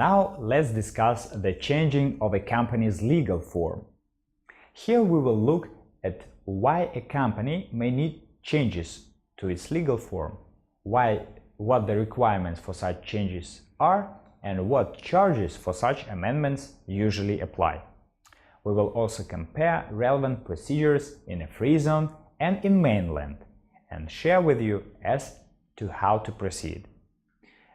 Now let's discuss the changing of a company's legal form. Here we will look at why a company may need changes to its legal form, what the requirements for such changes are, and what charges for such amendments usually apply. We will also compare relevant procedures in a free zone and in mainland and share with you as to how to proceed.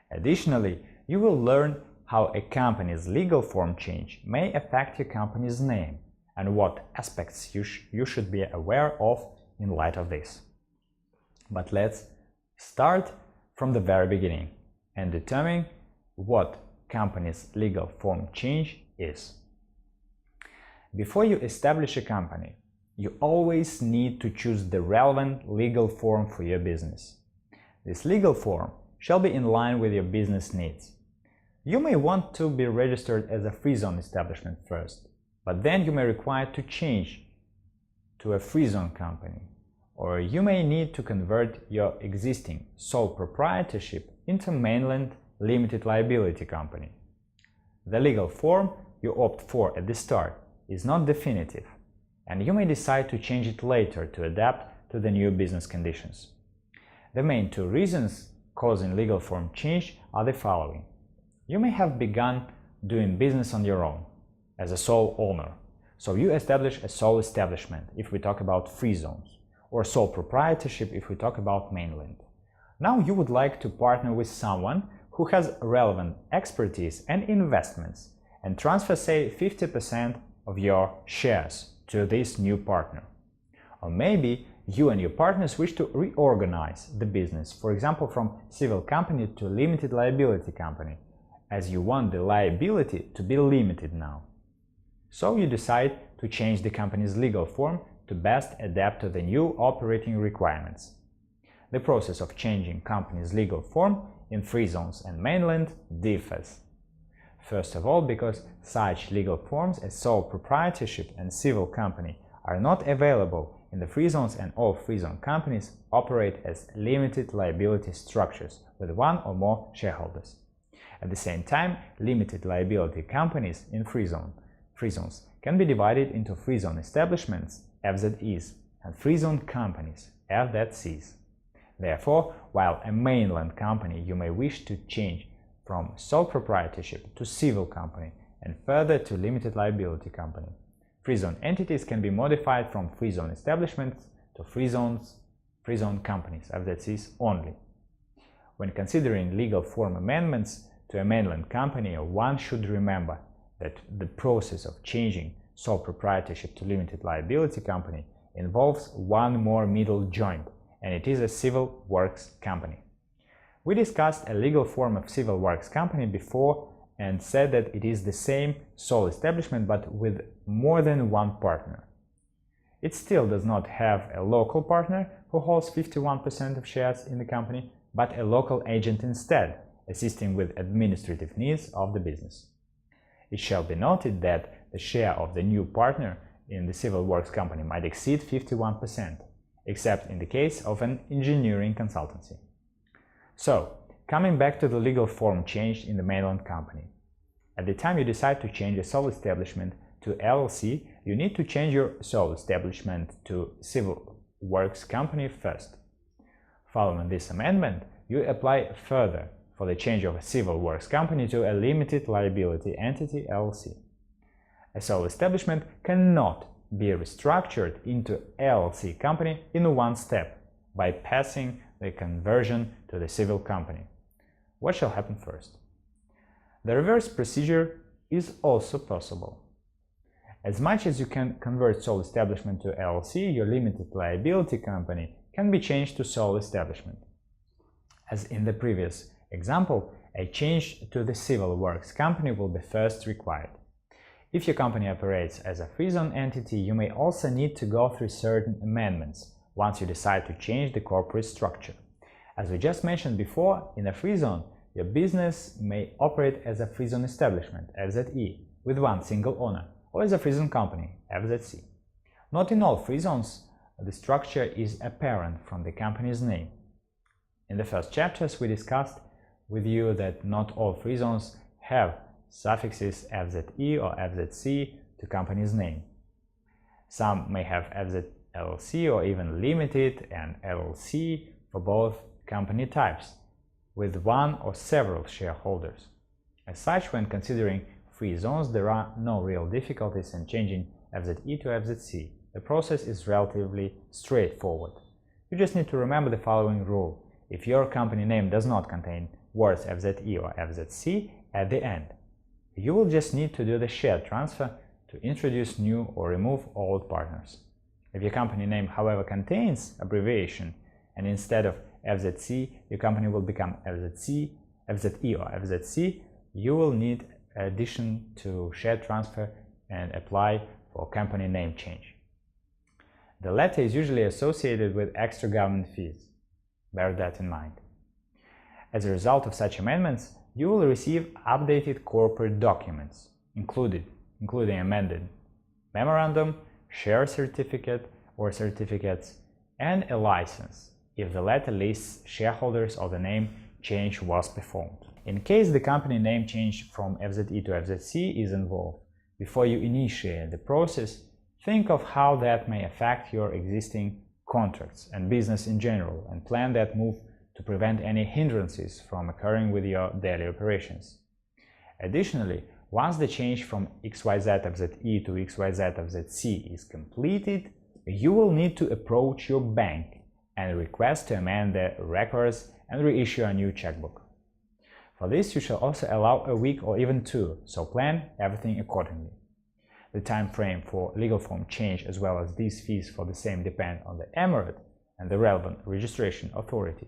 Additionally, you will learn how a company's legal form change may affect your company's name and what aspects you should be aware of in light of this. But let's start from the very beginning and determine what company's legal form change is. Before you establish a company, you always need to choose the relevant legal form for your business. This legal form shall be in line with your business needs. You may want to be registered as a free zone establishment first, but then you may require to change to a free zone company, or you may need to convert your existing sole proprietorship into mainland limited liability company. The legal form you opt for at the start is not definitive, and you may decide to change it later to adapt to the new business conditions. The main two reasons causing legal form change are the following. You may have begun doing business on your own as a sole owner, so you establish a sole establishment if we talk about free zones, or sole proprietorship if we talk about mainland. Now you would like to partner with someone who has relevant expertise and investments and transfer, say, 50% of your shares to this new partner. Or maybe you and your partners wish to reorganize the business, for example, from civil company to limited liability company, as you want the liability to be limited now. So you decide to change the company's legal form to best adapt to the new operating requirements. The process of changing company's legal form in free zones and mainland differs. First of all, because such legal forms as sole proprietorship and civil company are not available in the free zones, and all free zone companies operate as limited liability structures with one or more shareholders. At the same time, limited liability companies in free zones can be divided into free zone establishments (FZEs) and free zone companies (FZCs). Therefore, while a mainland company you may wish to change from sole proprietorship to civil company and further to limited liability company, free zone entities can be modified from free zone establishments to free zone companies (FZCs) only. When considering legal form amendments to a mainland company, one should remember that the process of changing sole proprietorship to limited liability company involves one more middle joint, and it is a civil works company. We discussed a legal form of civil works company before and said that it is the same sole establishment but with more than one partner. It still does not have a local partner who holds 51% of shares in the company, but a local agent instead, assisting with administrative needs of the business. It shall be noted that the share of the new partner in the civil works company might exceed 51%, except in the case of an engineering consultancy. So, coming back to the legal form change in the mainland company. At the time you decide to change a sole establishment to LLC, you need to change your sole establishment to civil works company first. Following this amendment, you apply further for the change of a civil works company to a limited liability entity LLC. A sole establishment cannot be restructured into LLC company in one step by passing the conversion to the civil company. What shall happen first? The reverse procedure is also possible. As much as you can convert sole establishment to LLC, your limited liability company can be changed to sole establishment. As in the previous example, a change to the civil works company will be first required. If your company operates as a free zone entity, you may also need to go through certain amendments once you decide to change the corporate structure. As we just mentioned before, in a free zone, your business may operate as a free zone establishment, FZE, with one single owner, or as a free zone company, FZC. Not in all free zones, the structure is apparent from the company's name. In the first chapters, we discussed with you that not all free zones have suffixes FZE or FZC to company's name. Some may have FZ LLC or even Limited and LLC for both company types, with one or several shareholders. As such, when considering free zones, there are no real difficulties in changing FZE to FZC. The process is relatively straightforward. You just need to remember the following rule. If your company name does not contain words FZE or FZC at the end, you will just need to do the share transfer to introduce new or remove old partners. If your company name, however, contains abbreviation and instead of FZC, your company will become FZE or FZC, you will need addition to share transfer and apply for company name change. The latter is usually associated with extra government fees. Bear that in mind. As a result of such amendments, you will receive updated corporate documents, including amended memorandum, share certificate or certificates, and a license, if the latter lists shareholders or the name change was performed. In case the company name change from FZE to FZC is involved, before you initiate the process, think of how that may affect your existing contracts and business in general, and plan that move to prevent any hindrances from occurring with your daily operations. Additionally, once the change from XYZ FZE to XYZ FZC is completed, you will need to approach your bank and request to amend the records and reissue a new checkbook. For this, you shall also allow a week or even two, so plan everything accordingly. The time frame for legal form change as well as these fees for the same depend on the emirate and the relevant registration authority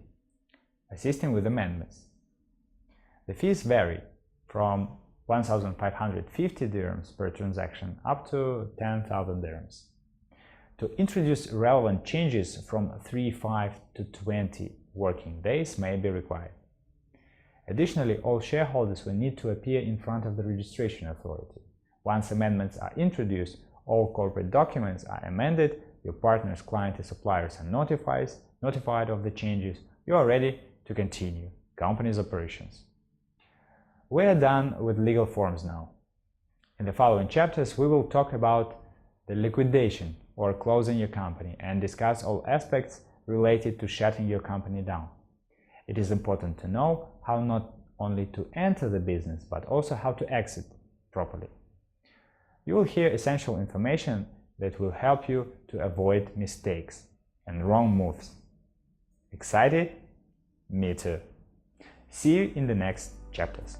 assisting with amendments. The fees vary from 1,550 dirhams per transaction up to 10,000 dirhams. To introduce relevant changes from 3, 5 to 20 working days may be required. Additionally, all shareholders will need to appear in front of the registration authority. Once amendments are introduced, all corporate documents are amended, your partners, clients, and suppliers are notified of the changes, you are ready to continue company's operations. We are done with legal forms now. In the following chapters, we will talk about the liquidation or closing your company and discuss all aspects related to shutting your company down. It is important to know how not only to enter the business, but also how to exit properly. You will hear essential information that will help you to avoid mistakes and wrong moves. Excited? Me too. See you in the next chapters.